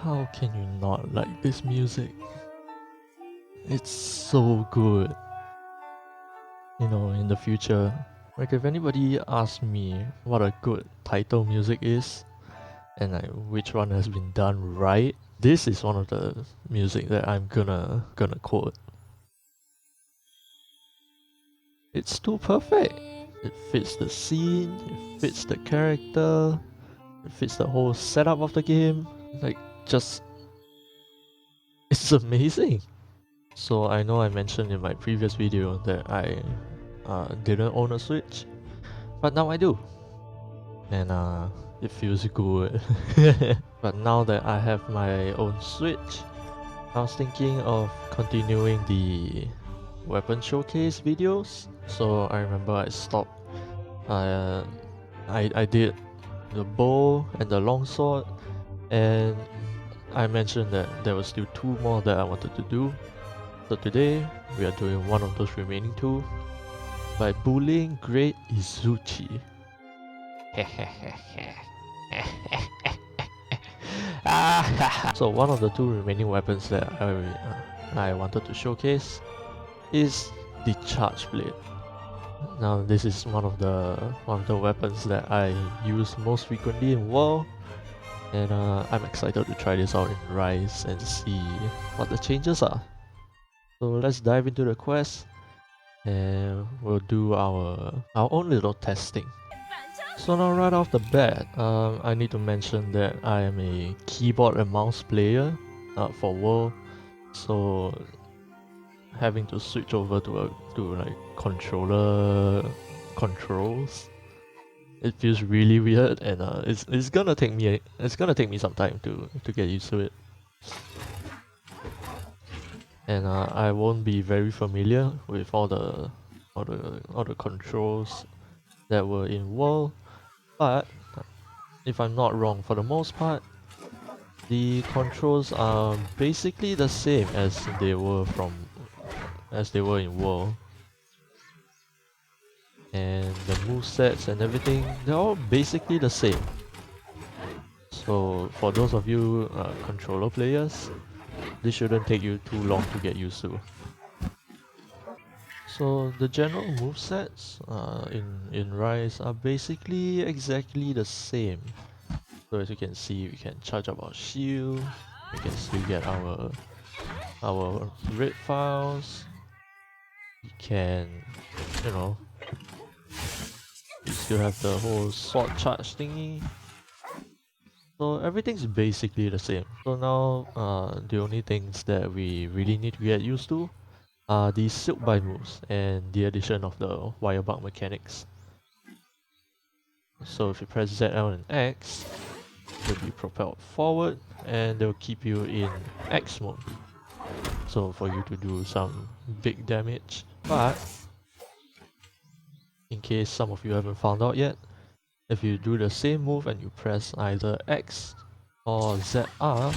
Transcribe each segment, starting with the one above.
How can you not like this music? It's so good. You know, in the future, like if anybody asks me what a good title music is, and like which one has been done right, this is one of the music that I'm gonna quote. It's too perfect. It fits the scene, it fits the character, it fits the whole setup of the game. Like, just, it's amazing. So I know I mentioned in my previous video that I didn't own a Switch, but now I do. And it feels good. But now that I have my own Switch, I was thinking of continuing the weapon showcase videos. So I remember I stopped. I did the bow and the longsword, and I mentioned that there were still 2 more that I wanted to do. So today we are doing one of those remaining 2 by bullying Great Izuchi. So one of the 2 remaining weapons that I wanted to showcase is the Chargeblade. Now this is one of the weapons that I use most frequently in WoW, and I'm excited to try this out in Rise and see what the changes are. So let's dive into the quest, and we'll do our own little testing. So now right off the bat, I need to mention that I am a keyboard and mouse player for WoW, so having to switch over to like controller controls, it feels really weird, and it's gonna take me some time to get used to it. And I won't be very familiar with all the controls that were in WoW, but if I'm not wrong, for the most part, the controls are basically the same as they were in WoW. And the movesets and everything, they're all basically the same. So for those of you controller players, this shouldn't take you too long to get used to. So the general movesets in Rise are basically exactly the same. So as you can see, we can charge up our shield, we can still get our red files, we can, you know, we still have the whole sword charge thingy. So everything's basically the same. So now the only things that we really need to get used to are the silk bind moves and the addition of the wire bug mechanics. So if you press ZL and X, you'll be propelled forward and they'll keep you in X mode. So for you to do some big damage. But in case some of you haven't found out yet, if you do the same move and you press either X or ZR,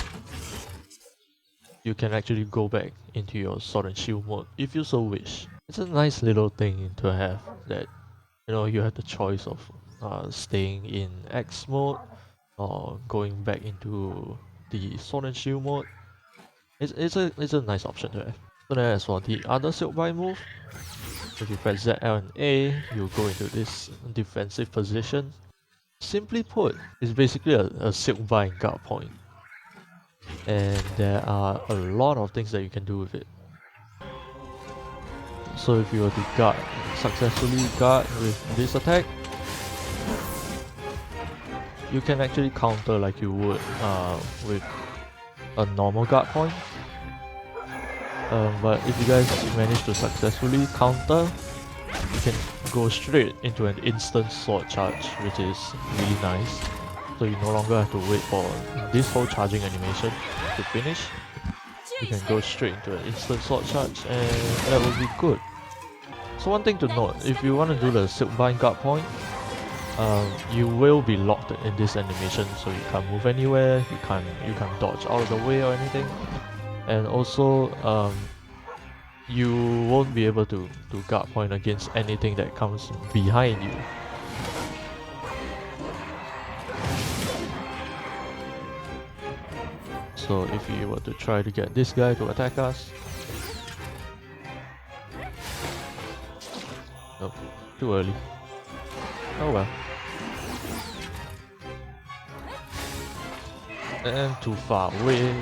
you can actually go back into your sword and shield mode if you so wish. It's a nice little thing to have, that you have the choice of staying in X mode or going back into the sword and shield mode. It's a nice option to have. So then as for the other silk bind move, if you press ZL and A, you go into this defensive position. Simply put, it's basically a silk bind guard point. And there are a lot of things that you can do with it. So if you were to successfully guard with this attack, you can actually counter like you would with a normal guard point. But if you guys manage to successfully counter, you can go straight into an instant sword charge, which is really nice. So you no longer have to wait for this whole charging animation to finish. You can go straight into an instant sword charge, and that will be good. So one thing to note, if you want to do the silk bind guard point, you will be locked in this animation, so you can't move anywhere, you can't dodge out of the way or anything. And also, you won't be able to guard point against anything that comes behind you. So if we were to try to get this guy to attack us... Nope, too early. Oh well. And too far away.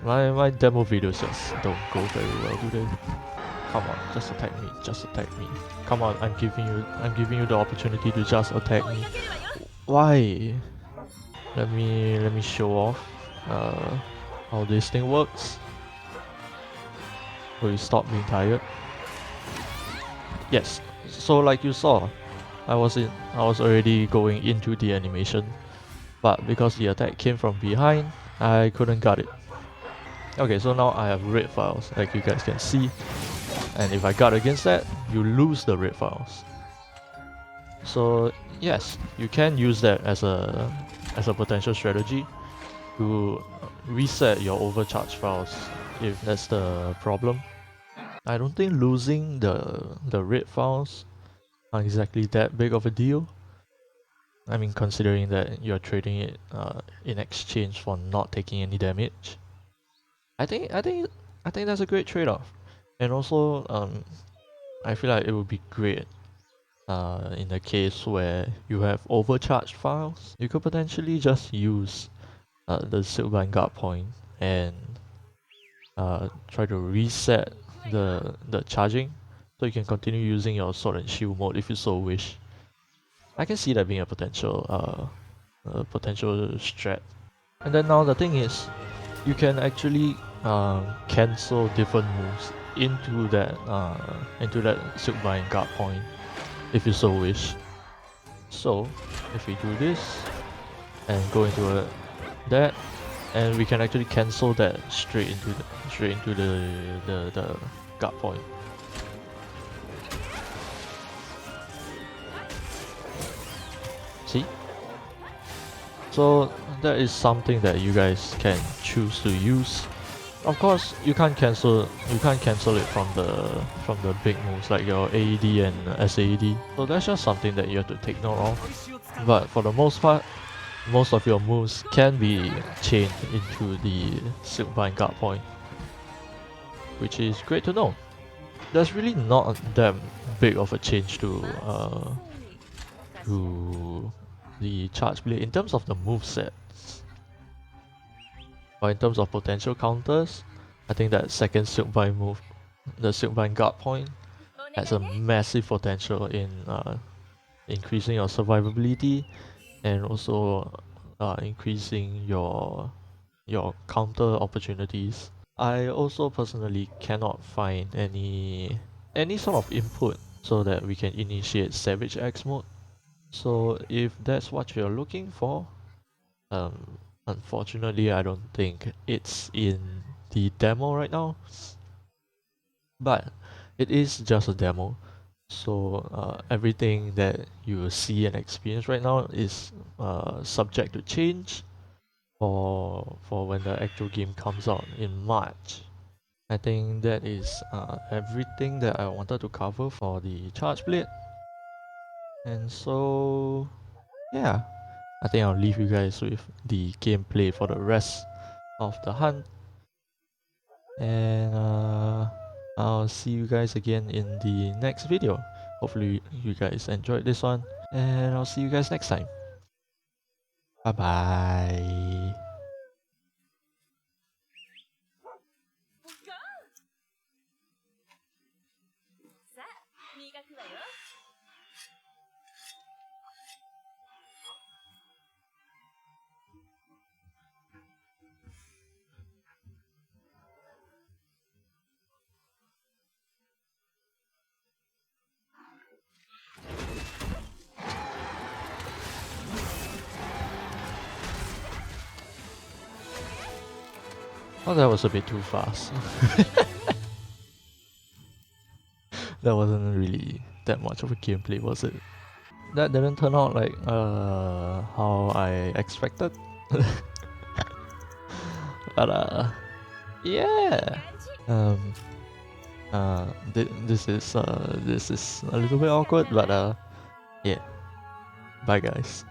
My demo videos just don't go very well, do they? Come on, just attack me, just attack me. Come on, I'm giving you the opportunity to just attack me. Why? Let me show off how this thing works. Will you stop being tired? Yes. So like you saw, I was already going into the animation, but because the attack came from behind, I couldn't guard it. Okay, so now I have red files, like you guys can see, and if I guard against that, you lose the red files. So yes, you can use that as a potential strategy to reset your overcharged files if that's the problem. I don't think losing the red files are exactly that big of a deal. I mean, considering that you're trading it in exchange for not taking any damage. I think that's a great trade-off, and also I feel like it would be great in the case where you have overcharged files. You could potentially just use the Silkbind guard point and try to reset the charging, so you can continue using your sword and shield mode if you so wish. I can see that being a potential strat. And then now the thing is, you can actually cancel different moves into that Silkbind guard point if you so wish. So if we do this and go into that, and we can actually cancel that straight into the guard point. See? So that is something that you guys can choose to use. Of course, you can't cancel it from the big moves like your AED and SAED. So that's just something that you have to take note of. But for the most part, most of your moves can be chained into the Silkbind guard point, which is great to know. There's really not that big of a change to the Chargeblade in terms of the moveset. Or in terms of potential counters, I think that second Silkbind move, the Silkbind guard point, has a massive potential in increasing your survivability and also increasing your counter opportunities. I also personally cannot find any sort of input so that we can initiate Savage X mode. So if that's what you're looking for, unfortunately I don't think it's in the demo right now. But it is just a demo. So everything that you see and experience right now is subject to change for when the actual game comes out in March. I think that is everything that I wanted to cover for the Chargeblade. And so yeah, I think I'll leave you guys with the gameplay for the rest of the hunt. And I'll see you guys again in the next video. Hopefully you guys enjoyed this one, and I'll see you guys next time. Bye bye. Oh, that was a bit too fast. That wasn't really that much of a gameplay, was it? That didn't turn out like how I expected. But yeah. This is a little bit awkward, but yeah. Bye guys.